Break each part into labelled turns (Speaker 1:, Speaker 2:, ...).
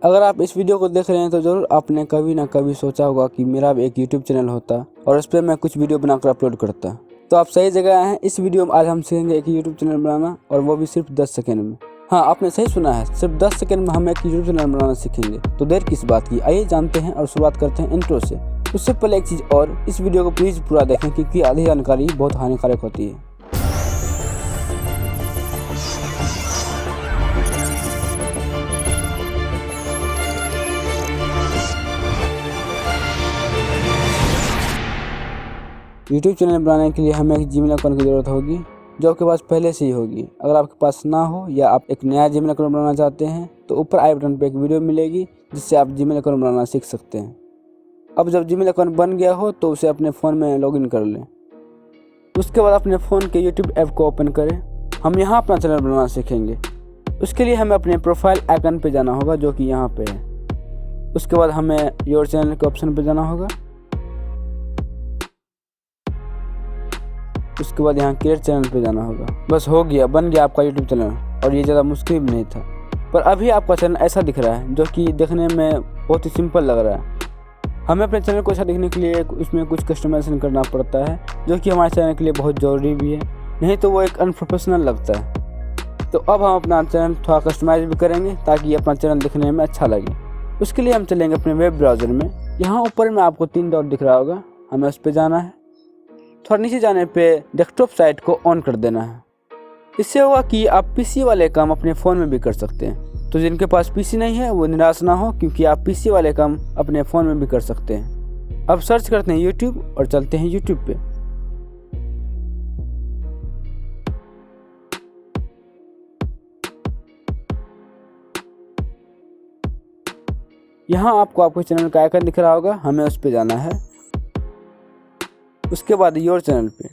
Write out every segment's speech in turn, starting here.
Speaker 1: अगर आप इस वीडियो को देख रहे हैं तो ज़रूर आपने कभी ना कभी सोचा होगा कि मेरा भी एक यूट्यूब चैनल होता और उस पर मैं कुछ वीडियो बनाकर अपलोड करता। तो आप सही जगह आए हैं। इस वीडियो में आज हम सीखेंगे एक यूट्यूब चैनल बनाना, और वो भी सिर्फ 10 सेकंड में। हाँ, आपने सही सुना है, सिर्फ 10 सेकंड में हम एक यूट्यूब चैनल बनाना सीखेंगे। तो देर किस बात की, आइए जानते हैं और शुरुआत करते हैं इंट्रो से। उससे पहले एक चीज़ और, इस वीडियो को प्लीज़ पूरा देखें क्योंकि आधी जानकारी बहुत हानिकारक होती है। यूट्यूब चैनल बनाने के लिए हमें एक जीमेल अकाउंट की ज़रूरत होगी, जो आपके पास पहले से ही होगी। अगर आपके पास ना हो या आप एक नया जीमेल अकाउंट बनाना चाहते हैं तो ऊपर आई बटन पर एक वीडियो मिलेगी जिससे आप जीमेल अकाउंट बनाना सीख सकते हैं। अब जब जीमेल अकाउंट बन गया हो तो उसे अपने फ़ोन में लॉगिन कर लें। उसके बाद अपने फ़ोन के यूट्यूब ऐप को ओपन करें। हम यहाँ अपना चैनल बनाना सीखेंगे। उसके लिए हमें अपने प्रोफाइल आइकन पे जाना होगा जो कि यहाँ पे है। उसके बाद हमें योर चैनल के ऑप्शन पे जाना होगा। उसके बाद यहाँ क्रिएट चैनल पे जाना होगा। बस हो गया, बन गया आपका यूट्यूब चैनल, और ये ज़्यादा मुश्किल भी नहीं था। पर अभी आपका चैनल ऐसा दिख रहा है जो कि देखने में बहुत ही सिंपल लग रहा है। हमें अपने चैनल को ऐसा दिखने के लिए उसमें कुछ कस्टमाइजेशन करना पड़ता है, जो कि हमारे चैनल के लिए बहुत ज़रूरी भी है, नहीं तो वो एक अनप्रोफेशनल लगता है। तो अब हम अपना चैनल थोड़ा कस्टमाइज भी करेंगे ताकि अपना चैनल दिखने में अच्छा लगे। उसके लिए हम चलेंगे अपने वेब ब्राउज़र में। यहाँ ऊपर में आपको 3 डॉट दिख रहा होगा, हमें उस पर जाना है। थोड़ा नीचे जाने पे डेस्कटॉप साइट को ऑन कर देना है। इससे होगा कि आप पीसी वाले काम अपने फ़ोन में भी कर सकते हैं। तो जिनके पास पीसी नहीं है वो निराश ना हो, क्योंकि आप पीसी वाले काम अपने फ़ोन में भी कर सकते हैं। अब सर्च करते हैं यूट्यूब और चलते हैं यूट्यूब पे। यहाँ आपको चैनल का आइकन दिख रहा होगा, हमें उस पर जाना है। उसके बाद योर चैनल पे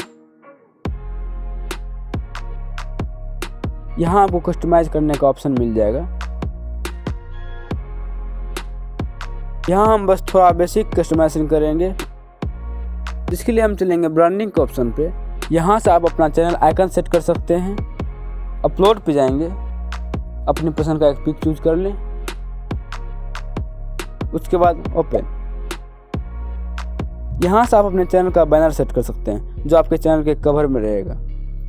Speaker 1: यहाँ आपको कस्टमाइज करने का ऑप्शन मिल जाएगा। यहाँ हम बस थोड़ा बेसिक कस्टमाइजेशन करेंगे, जिसके लिए हम चलेंगे ब्रांडिंग के ऑप्शन पे। यहाँ से आप अपना चैनल आइकन सेट कर सकते हैं। अपलोड पे जाएंगे, अपनी पसंद का एक पिक चूज कर लें। उसके बाद ओपन। यहाँ से आप अपने चैनल का बैनर सेट कर सकते हैं, जो आपके चैनल के कवर में रहेगा।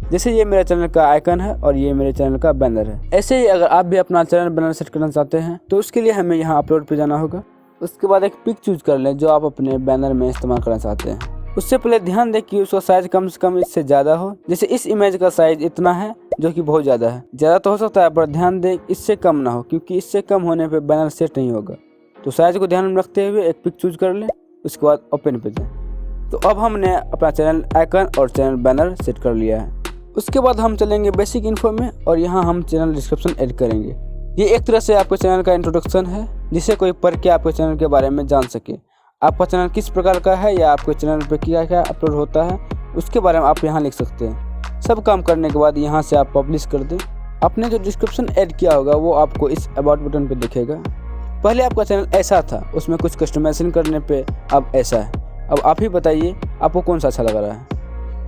Speaker 1: जैसे ये मेरे चैनल का आइकन है और ये मेरे चैनल का बैनर है। ऐसे ही अगर आप भी अपना चैनल बैनर सेट करना चाहते हैं तो उसके लिए हमें यहाँ अपलोड पे जाना होगा। उसके बाद एक पिक चूज कर लें जो आप अपने बैनर में इस्तेमाल करना चाहते हैं। उससे पहले ध्यान दें कि उसका साइज कम से कम इससे ज़्यादा हो। जैसे इस इमेज का साइज इतना है जो कि बहुत ज़्यादा है। ज़्यादा तो हो सकता है पर ध्यान दें इससे कम ना हो, क्योंकि इससे कम होने पर बैनर सेट नहीं होगा। तो साइज को ध्यान में रखते हुए एक पिक चूज कर लें। उसके बाद ओपन पे जाएं। तो अब हमने अपना चैनल आइकन और चैनल बैनर सेट कर लिया है। उसके बाद हम चलेंगे बेसिक इन्फो में, और यहाँ हम चैनल डिस्क्रिप्शन ऐड करेंगे। ये एक तरह से आपके चैनल का इंट्रोडक्शन है, जिससे कोई पढ़ के आपके चैनल के बारे में जान सके। आपका चैनल किस प्रकार का है या आपके चैनल पर क्या क्या अपलोड होता है, उसके बारे में आप यहाँ लिख सकते हैं। सब काम करने के बाद यहाँ से आप पब्लिश कर दें। आपने जो डिस्क्रिप्शन ऐड किया होगा वो आपको इस अबाउट बटन पर दिखेगा। पहले आपका चैनल ऐसा था, उसमें कुछ कस्टमाइजेशन करने पे अब ऐसा है। अब आप ही बताइए आपको कौन सा अच्छा लग रहा है।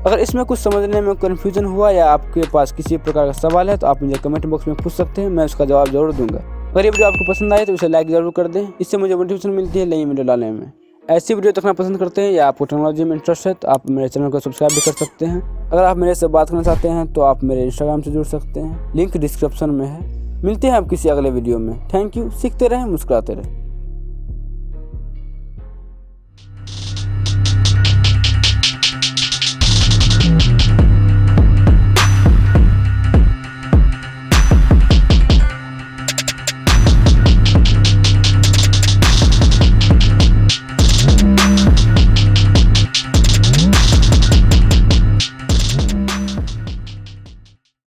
Speaker 1: अगर इसमें कुछ समझने में कन्फ्यूजन हुआ या आपके पास किसी प्रकार का सवाल है तो आप मुझे कमेंट बॉक्स में पूछ सकते हैं, मैं उसका जवाब जरूर दूंगा। अगर ये वीडियो आपको पसंद आए तो उसे लाइक जरूर कर दें, इससे मुझे मोटिवेशन मिलती है नई वीडियो डालने में। ऐसी वीडियो देखना पसंद करते हैं या आपको टेक्नोलॉजी में इंटरेस्ट है तो आप मेरे चैनल को सब्सक्राइब भी कर सकते हैं। अगर आप मेरे से बात करना चाहते हैं तो आप मेरे इंस्टाग्राम से जुड़ सकते हैं, लिंक डिस्क्रिप्शन में है। मिलते हैं आप किसी अगले वीडियो में। Thank you. सीखते रहें, मुस्कुराते रहें।